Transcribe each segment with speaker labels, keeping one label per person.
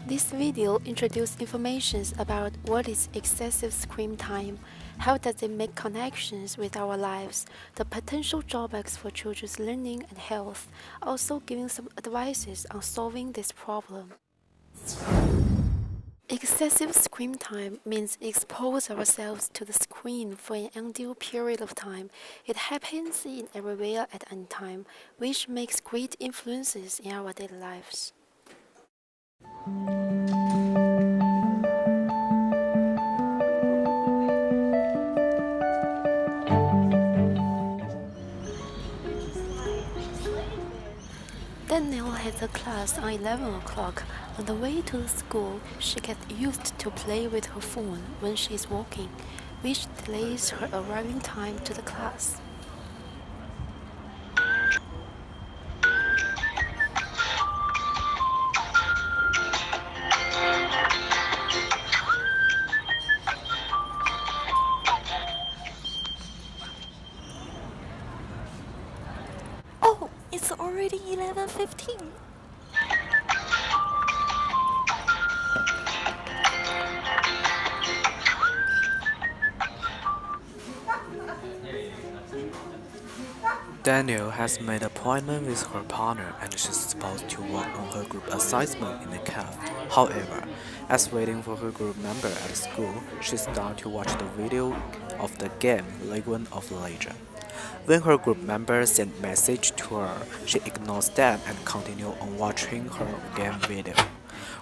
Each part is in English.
Speaker 1: This video introduces information about what is excessive screen time, how does it make connections with our lives, the potential drawbacks for children's learning and health, also giving some advices on solving this problem. Excessive screen time means expose ourselves to the screen for an undue period of time. It happens in everywhere at any time, which makes great influences in our daily lives. Danielle has a class on 11 o'clock. On the way to the school, she gets used to play with her phone when she is walking, which delays her arriving time to the class.
Speaker 2: Oh, it's already 11:15.
Speaker 3: Danielle has made an appointment with her partner and she's supposed to work on her group assignment in the cafe. However, as waiting for her group member at school, she starts to watch the video of the game League of Legends. When her group member sent message to her, she ignores them and continues on watching her game video.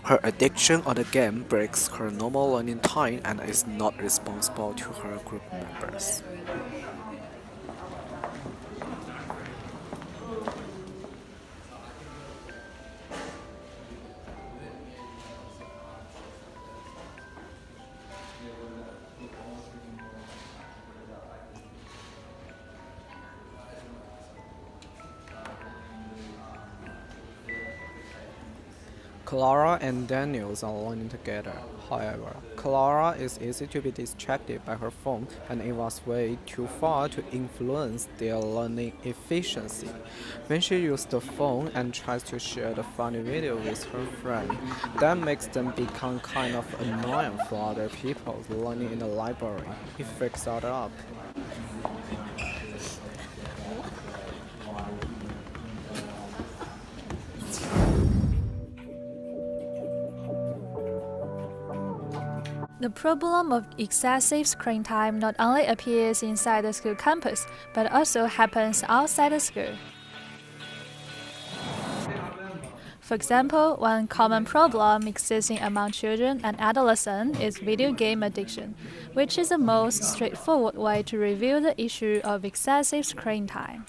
Speaker 3: Her addiction on the game breaks her normal learning time and is not responsible to her group members. Clara and Daniel are learning together. However, Clara is easy to be distracted by her phone and it was way too far to influence their learning efficiency. When she uses the phone and tries to share the funny video with her friend, that makes them become kind of annoying for other people learning in the library. It freaks her up.
Speaker 2: The problem of excessive screen time not only appears inside the school campus, but also happens outside the school. For example, one common problem existing among children and adolescents is video game addiction, which is the most straightforward way to review the issue of excessive screen time.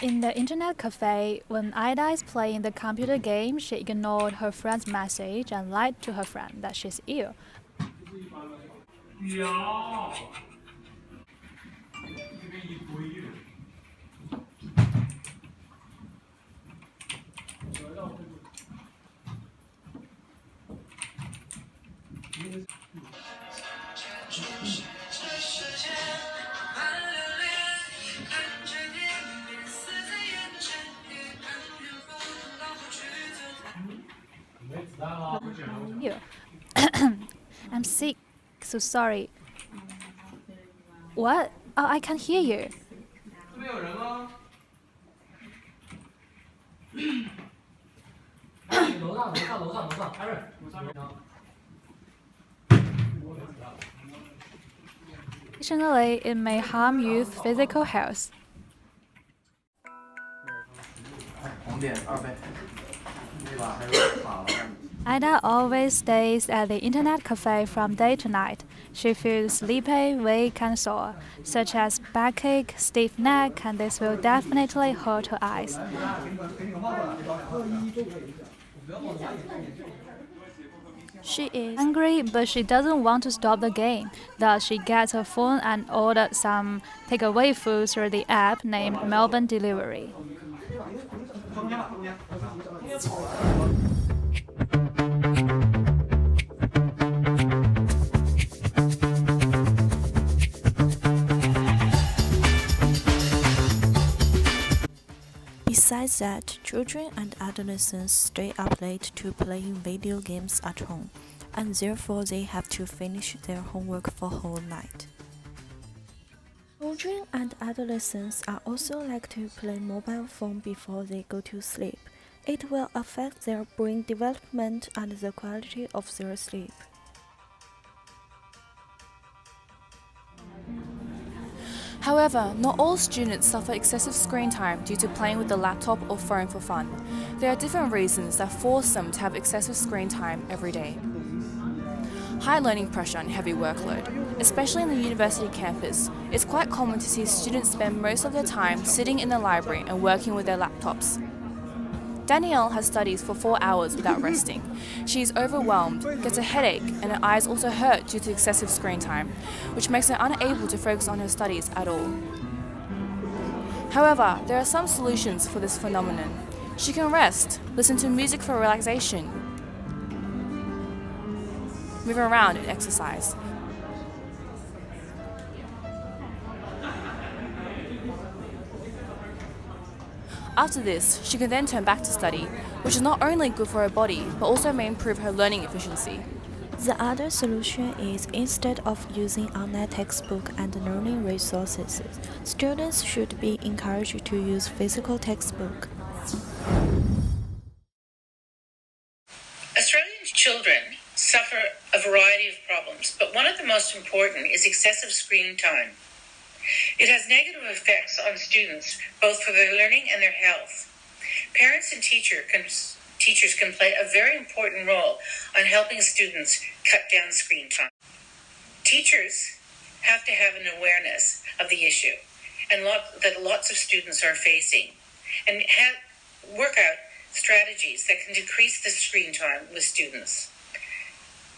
Speaker 2: In the internet cafe, when Ida is playing the computer game, she ignored her friend's message and lied to her friend that she's ill. I'm sick, so sorry. What? Oh, I can't hear you. Additionally, it may harm youth physical health. Ida always stays at the internet cafe from day to night. She feels sleepy, weak, and sore, such as backache, stiff neck, and this will definitely hurt her eyes. She is angry, but she doesn't want to stop the game. Thus, she gets her phone and orders some takeaway food through the app named Melbourne Delivery.
Speaker 4: Besides that, children and adolescents stay up late to playing video games at home, and therefore they have to finish their homework for whole night. Children and adolescents are also like to play mobile phone before they go to sleep. It will affect their brain development and the quality of their sleep.
Speaker 5: However, not all students suffer excessive screen time due to playing with the laptop or phone for fun. There are different reasons that force them to have excessive screen time every day. High learning pressure and heavy workload. Especially in the university campus, it's quite common to see students spend most of their time sitting in the library and working with their laptops. Danielle has studies for 4 hours without resting. She is overwhelmed, gets a headache, and her eyes also hurt due to excessive screen time, which makes her unable to focus on her studies at all. However, there are some solutions for this phenomenon. She can rest, listen to music for relaxation, move around and exercise. After this, she can then turn back to study, which is not only good for her body, but also may improve her learning efficiency.
Speaker 4: The other solution is instead of using online textbook and learning resources, students should be encouraged to use physical textbook.
Speaker 6: Australian children suffer a variety of problems, but one of the most important is excessive screen time. It has negative effects on students, both for their learning and their health. Parents and teachers can play a very important role on helping students cut down screen time. Teachers have to have an awareness of the issue and that lots of students are facing, and work out strategies that can decrease the screen time with students.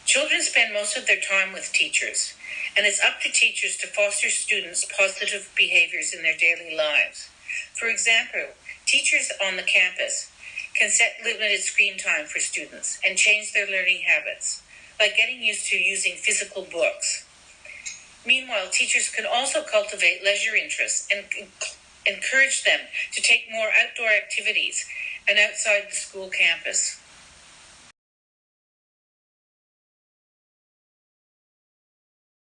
Speaker 6: Children spend most of their time with teachers, and it's up to teachers to foster students' positive behaviors in their daily lives. For example, teachers on the campus can set limited screen time for students and change their learning habits, like getting used to using physical books. Meanwhile, teachers can also cultivate leisure interests and encourage them to take more outdoor activities and outside the school campus.